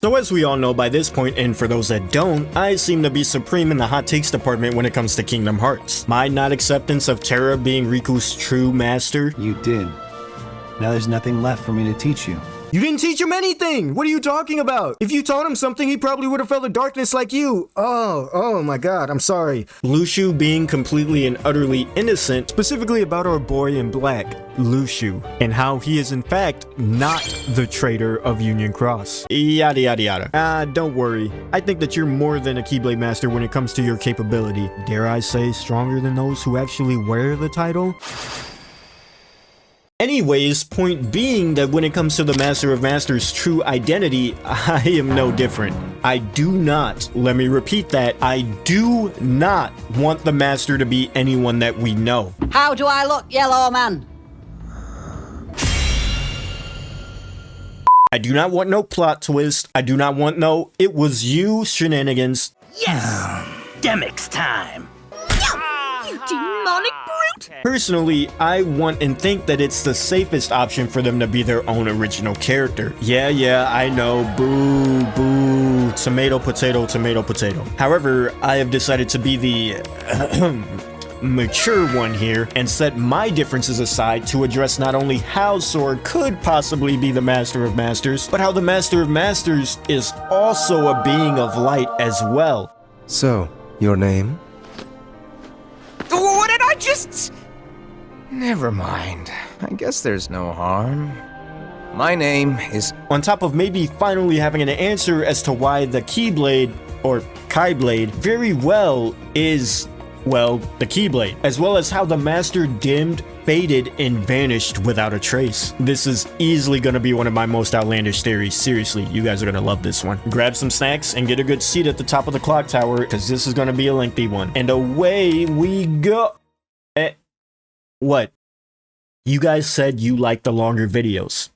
So as we all know by this point, and for those that don't, I seem to be supreme in the hot takes department when it comes to Kingdom Hearts. My not acceptance of Terra being Riku's true master. You did. Now there's nothing left for me to teach you. You didn't teach him anything! What are you talking about? If you taught him something, he probably would have felt the darkness like you. Oh my god, I'm sorry. Luxu being completely and utterly innocent, specifically about our boy in black, Luxu, and how he is in fact not the traitor of Union Cross. Yada yada yada. Don't worry. I think that you're more than a Keyblade Master when it comes to your capability. Dare I say stronger than those who actually wear the title? Anyways, point being that when it comes to the Master of Masters' true identity, I am no different. I do not, let me repeat that, I do not want the Master to be anyone that we know. How do I look, yellow man? I do not want no plot twist. I do not want no "it was you" shenanigans. Yes! Demix time! You demonic brute! Personally, I want and think that it's the safest option for them to be their own original character. Yeah, I know, boo, boo, tomato, potato, tomato, potato. However, I have decided to be the mature one here and set my differences aside to address not only how Sora could possibly be the Master of Masters, but how the Master of Masters is also a being of light as well. So, your name? What did I just... Never mind. I guess there's no harm. My name is... On top of maybe finally having an answer as to why the Keyblade, or Keyblade, very well is, well, the Keyblade, as well as how the Master dimmed, faded, and vanished without a trace. This is easily going to be one of my most outlandish theories. Seriously, you guys are going to love this one. Grab some snacks and get a good seat at the top of the clock tower, because this is going to be a lengthy one. And away we go. What? You guys said you like the longer videos.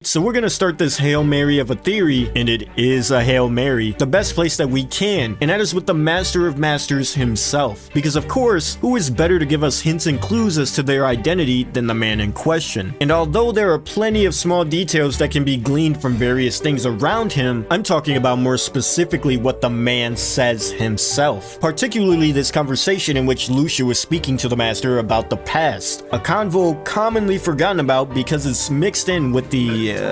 So we're gonna start this Hail Mary of a theory, and it is a Hail Mary, the best place that we can, and that is with the Master of Masters himself. Because of course, who is better to give us hints and clues as to their identity than the man in question? And although there are plenty of small details that can be gleaned from various things around him, I'm talking about more specifically what the man says himself. Particularly this conversation in which Luxu is speaking to the Master about the past. A convo commonly forgotten about because it's mixed in with the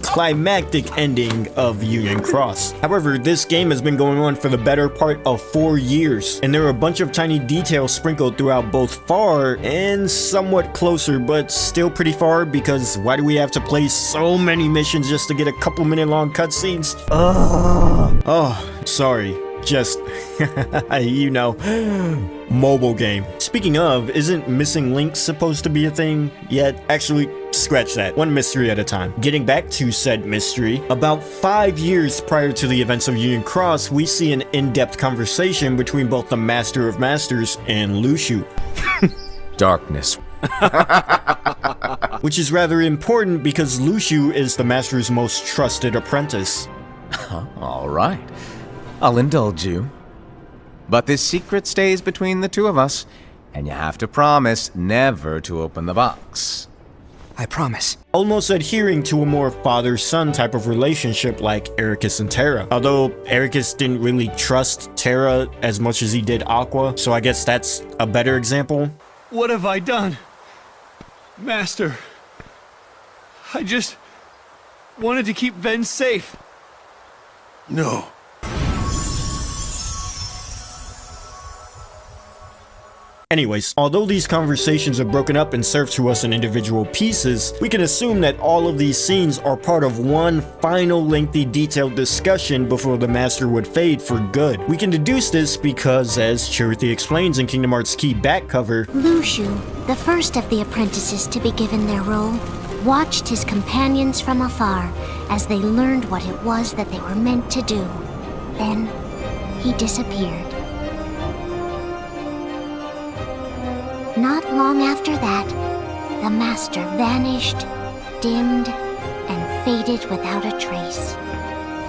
climactic ending of Union Cross. However, this game has been going on for the better part of 4 years, and there are a bunch of tiny details sprinkled throughout both far and somewhat closer, but still pretty far, because why do we have to play so many missions just to get a couple minute long cutscenes? Oh, sorry. Just, you know, mobile game. Speaking of, isn't missing links supposed to be a thing yet? Actually, scratch that. One mystery at a time. Getting back to said mystery, about 5 years prior to the events of Union Cross, we see an in-depth conversation between both the Master of Masters and Luxu. Darkness. Which is rather important because Luxu is the Master's most trusted apprentice. All right. I'll indulge you. But this secret stays between the two of us, and you have to promise never to open the box. I promise. Almost adhering to a more father-son type of relationship like Ericus and Terra. Although Ericus didn't really trust Terra as much as he did Aqua, so I guess that's a better example. What have I done? Master, I just wanted to keep Ven safe. No. Anyways, although these conversations are broken up and served to us in individual pieces, we can assume that all of these scenes are part of one final lengthy detailed discussion before the Master would fade for good. We can deduce this because, as Charity explains in Kingdom Hearts Key back cover, Luxu, the first of the apprentices to be given their role, watched his companions from afar as they learned what it was that they were meant to do. Then, he disappeared. not long after that, the master vanished, dimmed, and faded without a trace.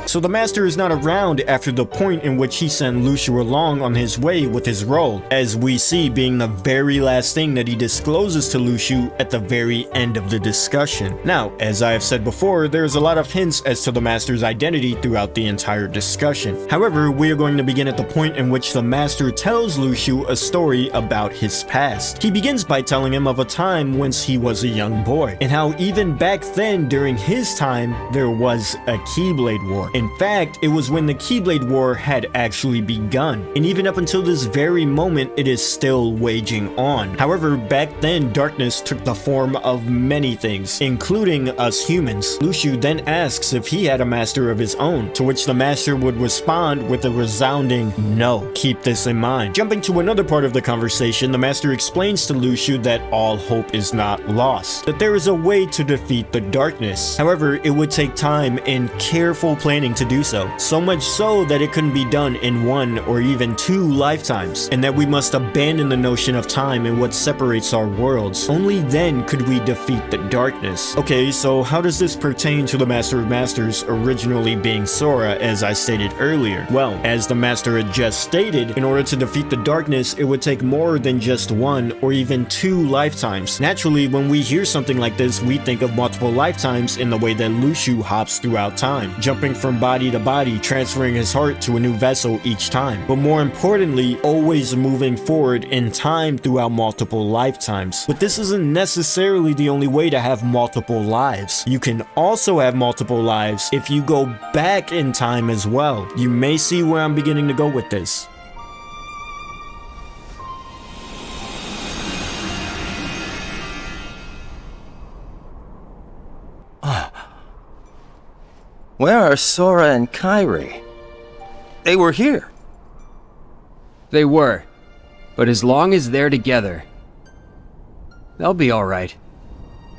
So the master is not around after the point in which he sent Lucio along on his way with his role, as we see being the very last thing that he discloses to Lucio at the very end of the discussion. Now, as I have said before, there's a lot of hints as to the master's identity throughout the entire discussion. However, we are going to begin at the point in which the master tells Lucio a story about his past. He begins by telling him of a time whence he was a young boy, and how even back then during his time, there was a Keyblade War. In fact, it was when the Keyblade War had actually begun, and even up until this very moment, it is still waging on. However, back then, darkness took the form of many things, including us humans. Lucio then asks if he had a master of his own, to which the master would respond with a resounding no. Keep this in mind. Jumping to another part of the conversation, the master explains to Lucio that all hope is not lost, that there is a way to defeat the darkness. However, it would take time and careful planning to do so much so that it couldn't be done in 1 or even 2 lifetimes, and that we must abandon the notion of time and what separates our worlds. Only then could we defeat the darkness. Okay, so how does this pertain to the Master of Masters originally being Sora, as I stated earlier? Well, as the master had just stated, in order to defeat the darkness, it would take more than just 1 or even 2 lifetimes. Naturally, when we hear something like this, we think of multiple lifetimes in the way that Lucio hops throughout time, jumping from body to body, transferring his heart to a new vessel each time. But more importantly, always moving forward in time throughout multiple lifetimes. But this isn't necessarily the only way to have multiple lives. You can also have multiple lives if you go back in time as well. You may see where I'm beginning to go with this. Where are Sora and Kairi? They were here. They were. But as long as they're together, they'll be alright.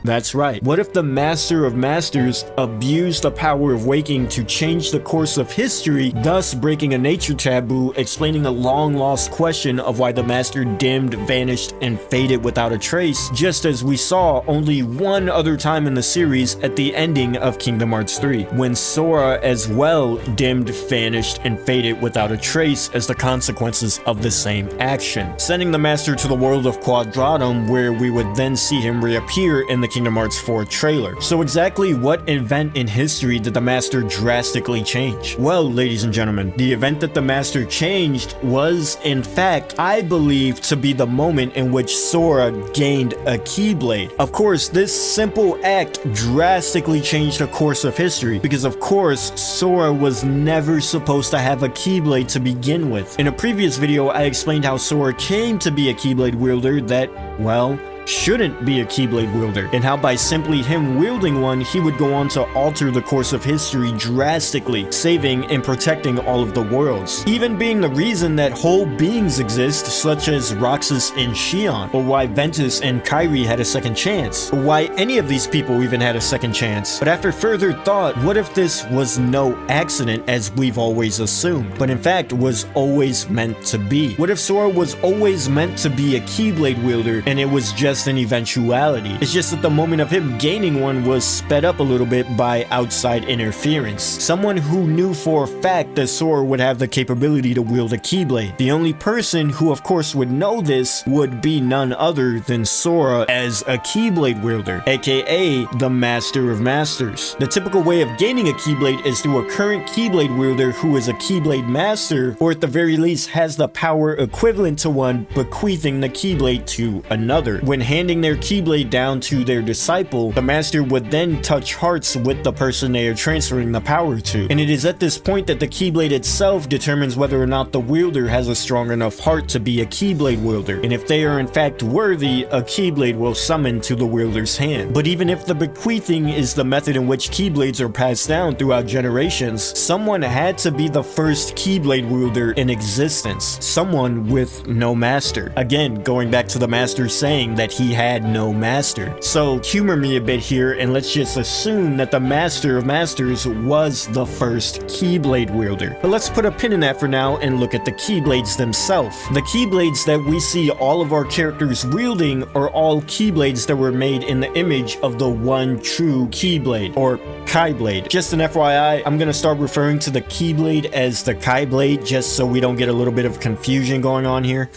That's right. What if the Master of Masters abused the power of waking to change the course of history, thus breaking a nature taboo, explaining a long-lost question of why the Master dimmed, vanished, and faded without a trace, just as we saw only one other time in the series at the ending of Kingdom Hearts 3, when Sora as well dimmed, vanished, and faded without a trace as the consequences of the same action, sending the Master to the world of Quadratum, where we would then see him reappear in the Kingdom Hearts 4 trailer. So exactly what event in history did the Master drastically change? Well, ladies and gentlemen, the event that the Master changed was, in fact, I believe to be the moment in which Sora gained a Keyblade. Of course, this simple act drastically changed the course of history, because of course, Sora was never supposed to have a Keyblade to begin with. In a previous video, I explained how Sora came to be a Keyblade wielder that, well, shouldn't be a Keyblade wielder, and how by simply him wielding one, he would go on to alter the course of history drastically, saving and protecting all of the worlds, even being the reason that whole beings exist, such as Roxas and Xion, or why Ventus and Kairi had a second chance, or why any of these people even had a second chance. But after further thought, what if this was no accident as we've always assumed, but in fact was always meant to be? What if Sora was always meant to be a Keyblade wielder, and it was just an eventuality? It's just that the moment of him gaining one was sped up a little bit by outside interference. Someone who knew for a fact that Sora would have the capability to wield a Keyblade. The only person who of course would know this would be none other than Sora as a Keyblade wielder, aka the Master of Masters. The typical way of gaining a Keyblade is through a current Keyblade wielder who is a Keyblade Master, or at the very least has the power equivalent to one, bequeathing the Keyblade to another. When handing their Keyblade down to their disciple, the Master would then touch hearts with the person they are transferring the power to. And it is at this point that the Keyblade itself determines whether or not the wielder has a strong enough heart to be a Keyblade wielder. And if they are in fact worthy, a Keyblade will summon to the wielder's hand. But even if the bequeathing is the method in which Keyblades are passed down throughout generations, someone had to be the first Keyblade wielder in existence. Someone with no master. Again, going back to the Master saying that that he had no master. So humor me a bit here and let's just assume that the Master of Masters was the first Keyblade wielder. But let's put a pin in that for now and look at the Keyblades themselves. The Keyblades that we see all of our characters wielding are all Keyblades that were made in the image of the one true Keyblade, or Kaiblade. Just an FYI, I'm gonna start referring to the Keyblade as the Kaiblade just so we don't get a little bit of confusion going on here.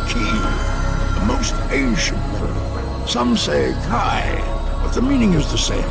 Key, the most ancient verb. Some say Kai, but the meaning is the same.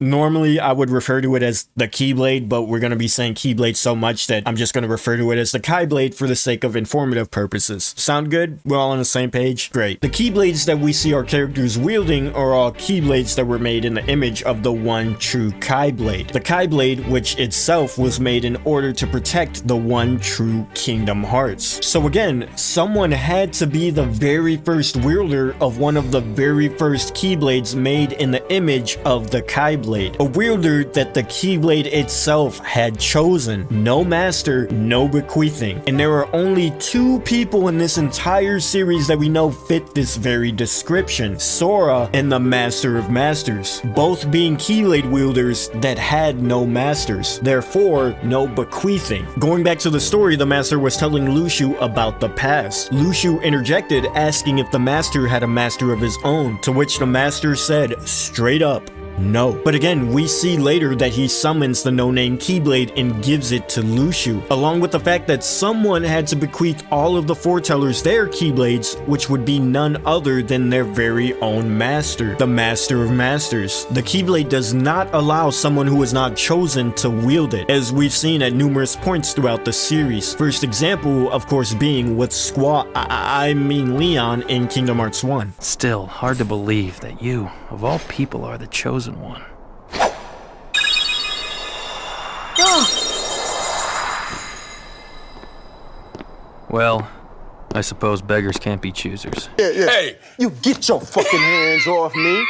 Normally, I would refer to it as the Keyblade, but we're going to be saying Keyblade so much that I'm just going to refer to it as the Kaiblade for the sake of informative purposes. Sound good? We're all on the same page? Great. The Keyblades that we see our characters wielding are all Keyblades that were made in the image of the one true Kaiblade. The Kaiblade, which itself was made in order to protect the one true Kingdom Hearts. So again, someone had to be the very first wielder of one of the very first Keyblades made in the image of the Kaiblade. A wielder that the Keyblade itself had chosen. No master, no bequeathing. And there are only two people in this entire series that we know fit this very description. Sora and the Master of Masters. Both being Keyblade wielders that had no masters. Therefore, no bequeathing. Going back to the story, the master was telling Luxu about the past. Luxu interjected, asking if the master had a master of his own, to which the master said, straight up, no. But again, we see later that he summons the no-name Keyblade and gives it to Luxu, along with the fact that someone had to bequeath all of the foretellers their Keyblades, which would be none other than their very own master, the Master of Masters. The Keyblade does not allow someone who is not chosen to wield it, as we've seen at numerous points throughout the series. First example, of course, being with Leon in Kingdom Hearts 1. Still, hard to believe that you, of all people, are the chosen one. Well, I suppose beggars can't be choosers. Hey, you get your fucking hands off me.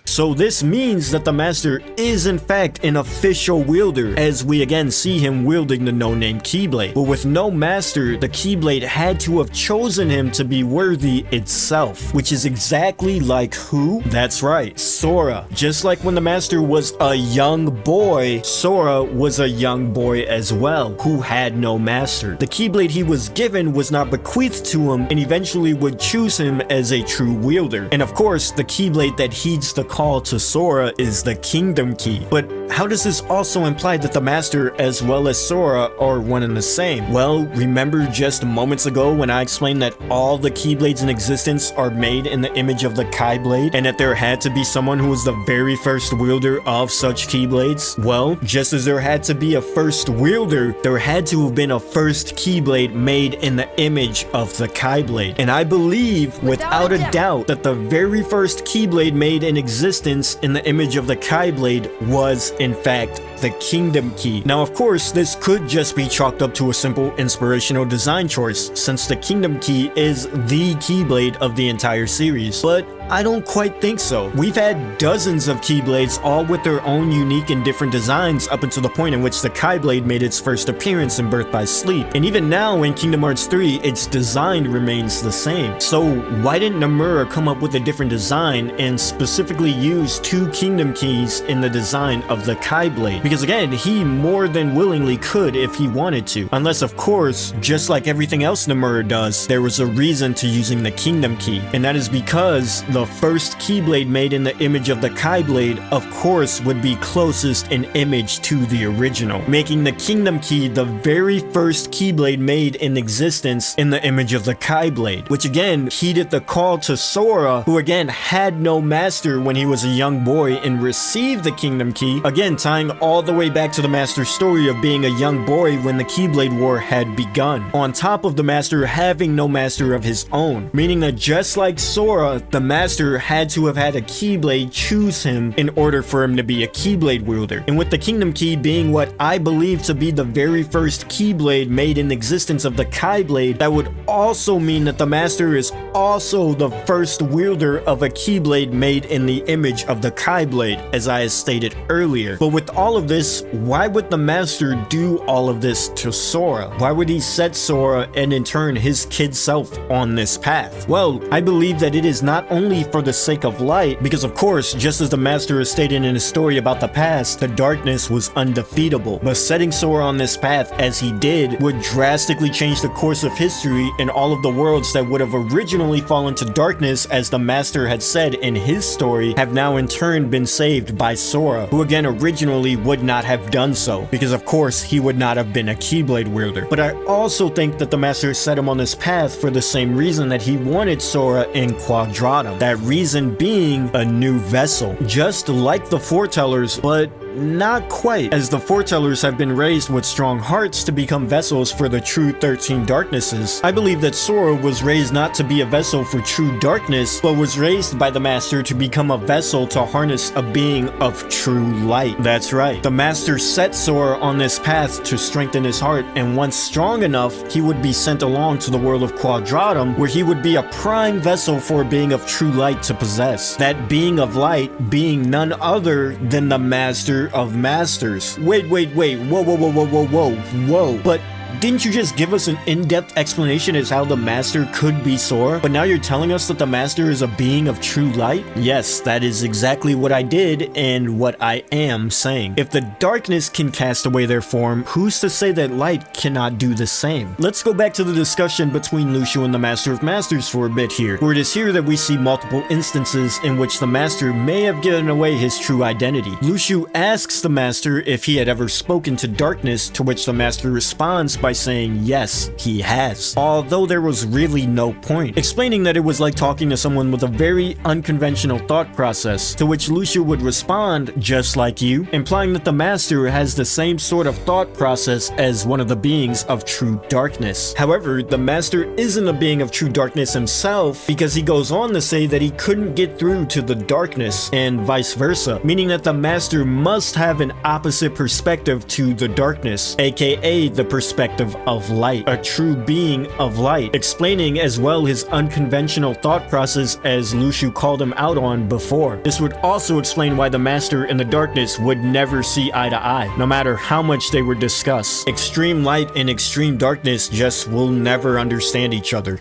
So this means that the master is in fact an official wielder, as we again see him wielding the no-name Keyblade. But with no master, the Keyblade had to have chosen him to be worthy itself, which is exactly like who? That's right, Sora. Just like when the master was a young boy, Sora was a young boy as well, who had no master. The Keyblade he was given was not bequeathed to him and eventually would choose him as a true wielder. And of course, the Keyblade that heeds the call to Sora is the Kingdom Key. But how does this also imply that the Master as well as Sora are one and the same? Well, remember just moments ago when I explained that all the Keyblades in existence are made in the image of the Kaiblade, and that there had to be someone who was the very first wielder of such Keyblades? Well, just as there had to be a first wielder, there had to have been a first Keyblade made in the image of the Kaiblade. And I believe, without a doubt, that the very first Keyblade made in existence in the image of the Kaiblade was, in fact, the Kingdom Key. Now, of course, this could just be chalked up to a simple inspirational design choice, since the Kingdom Key is the Keyblade of the entire series. But I don't quite think so. We've had dozens of Keyblades, all with their own unique and different designs up until the point in which the Kaiblade made its first appearance in Birth by Sleep. And even now in Kingdom Hearts 3, its design remains the same. So why didn't Nomura come up with a different design and specifically use two Kingdom Keys in the design of the Kaiblade? Because again, he more than willingly could if he wanted to. Unless, of course, just like everything else Nomura does, there was a reason to using the Kingdom Key. And that is because the first Keyblade made in the image of the Kaiblade, of course, would be closest in image to the original, making the Kingdom Key the very first Keyblade made in existence in the image of the Kaiblade, which again heeded the call to Sora, who again had no master when he was a young boy and received the Kingdom Key, again tying all the way back to the master's story of being a young boy when the Keyblade War had begun, on top of the master having no master of his own, meaning that just like Sora, the master master had to have had a Keyblade choose him in order for him to be a Keyblade wielder. And with the Kingdom Key being what I believe to be the very first Keyblade made in existence of the Keyblade, that would also mean that the master is also the first wielder of a Keyblade made in the image of the Keyblade, as I stated earlier. But with all of this, why would the master do all of this to Sora? Why would he set Sora and in turn his kid self on this path? Well, I believe that it is not only for the sake of light, because of course, just as the master has stated in his story about the past, the darkness was undefeatable. But setting Sora on this path as he did would drastically change the course of history, and all of the worlds that would have originally fallen to darkness, as the master had said in his story, have now in turn been saved by Sora, who again originally would not have done so, because of course he would not have been a Keyblade wielder. But I also think that the master set him on this path for the same reason that he wanted Sora in Quadratum. That reason being a new vessel, just like the foretellers, but not quite, as the foretellers have been raised with strong hearts to become vessels for the true 13 darknesses. I believe that Sora was raised not to be a vessel for true darkness, but was raised by the master to become a vessel to harness a being of true light. That's right, the master set Sora on this path to strengthen his heart, and once strong enough, he would be sent along to the world of Quadratum, where he would be a prime vessel for a being of true light to possess. That being of light being none other than the master of masters. Wait, whoa. But didn't you just give us an in-depth explanation as how the master could be Sora? But now you're telling us that the master is a being of true light? Yes, that is exactly what I did and what I am saying. If the darkness can cast away their form, who's to say that light cannot do the same? Let's go back to the discussion between Lucio and the Master of Masters for a bit here, where it is here that we see multiple instances in which the master may have given away his true identity. Lucio asks the master if he had ever spoken to darkness, to which the master responds by saying yes, he has. Although there was really no point, explaining that it was like talking to someone with a very unconventional thought process, to which Lucio would respond, just like you, implying that the master has the same sort of thought process as one of the beings of true darkness. However, the master isn't a being of true darkness himself, because he goes on to say that he couldn't get through to the darkness, and vice versa, meaning that the master must have an opposite perspective to the darkness, aka the perspective of light, a true being of light, explaining as well his unconventional thought process as Lucio called him out on before. This would also explain why the master and the darkness would never see eye to eye, no matter how much they would discuss. Extreme light and extreme darkness just will never understand each other.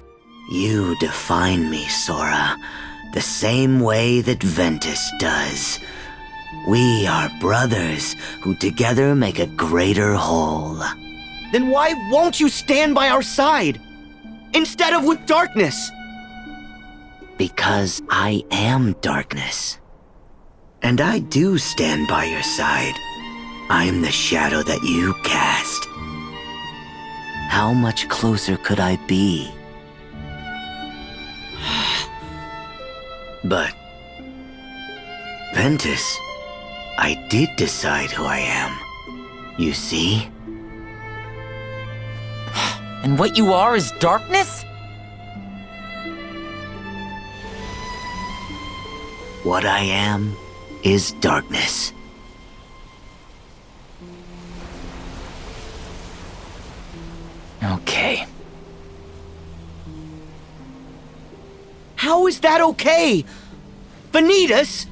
You define me, Sora, the same way that Ventus does. We are brothers who together make a greater whole. Then why won't you stand by our side, instead of with darkness? Because I am darkness. And I do stand by your side. I'm the shadow that you cast. How much closer could I be? But, Ventus, I did decide who I am. You see? And what you are is darkness? What I am is darkness. Okay. How is that okay? Vanitas?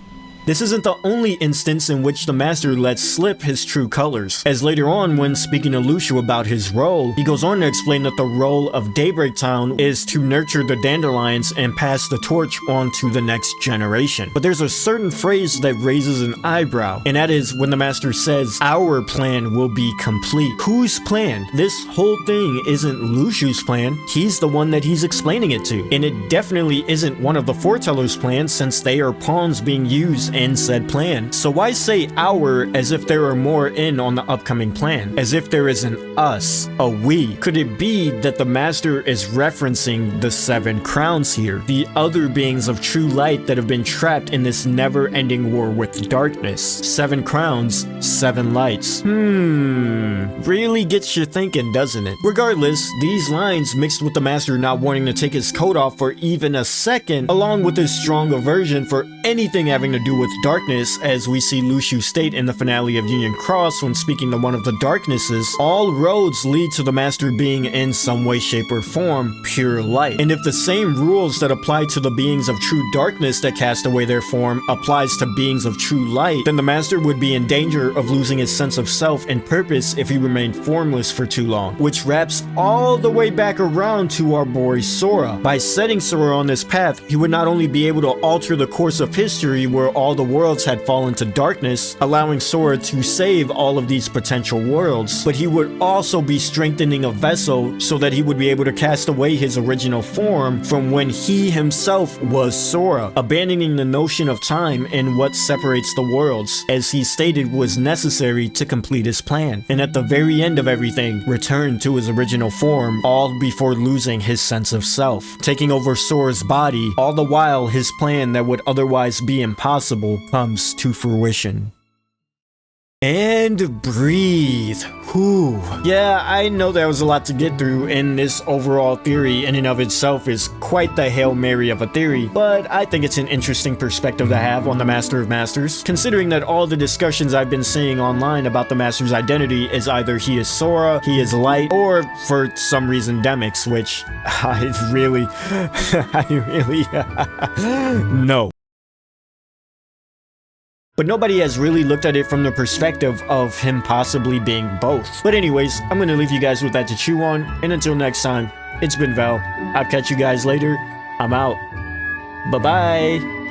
This isn't the only instance in which the master lets slip his true colors, as later on when speaking to Lucio about his role, he goes on to explain that the role of Daybreak Town is to nurture the dandelions and pass the torch on to the next generation. But there's a certain phrase that raises an eyebrow, and that is when the master says, "Our plan will be complete." Whose plan? This whole thing isn't Lucio's plan, he's the one that he's explaining it to. And it definitely isn't one of the foretellers' plans, since they are pawns being used in said plan. So why say our as if there are more in on the upcoming plan? As if there is an us, a we. Could it be that the master is referencing the 7 crowns here? The other beings of true light that have been trapped in this never-ending war with darkness. 7 crowns, 7 lights. Really gets you thinking, doesn't it? Regardless, these lines mixed with the master not wanting to take his coat off for even a second, along with his strong aversion for anything having to do with darkness, as we see Luciu state in the finale of Union Cross when speaking to one of the darknesses, all roads lead to the master being in some way, shape, or form pure light. And if the same rules that apply to the beings of true darkness that cast away their form applies to beings of true light, then the master would be in danger of losing his sense of self and purpose if he remained formless for too long, which wraps all the way back around to our boy Sora. By setting Sora on this path, he would not only be able to alter the course of history where all the worlds had fallen to darkness, allowing Sora to save all of these potential worlds, but he would also be strengthening a vessel so that he would be able to cast away his original form from when he himself was Sora, abandoning the notion of time and what separates the worlds, as he stated was necessary to complete his plan, and at the very end of everything, return to his original form, all before losing his sense of self, taking over Sora's body, all the while his plan that would otherwise be impossible comes to fruition. And breathe. Whew. Yeah, I know that was a lot to get through, and this overall theory in and of itself is quite the Hail Mary of a theory, but I think it's an interesting perspective to have on the Master of Masters, considering that all the discussions I've been seeing online about the Master's identity is either he is Sora, he is Light, or for some reason Demyx, which I really no. But nobody has really looked at it from the perspective of him possibly being both. But anyways, I'm gonna leave you guys with that to chew on, and until next time, it's been Val. I'll catch you guys later. I'm out. Bye-bye.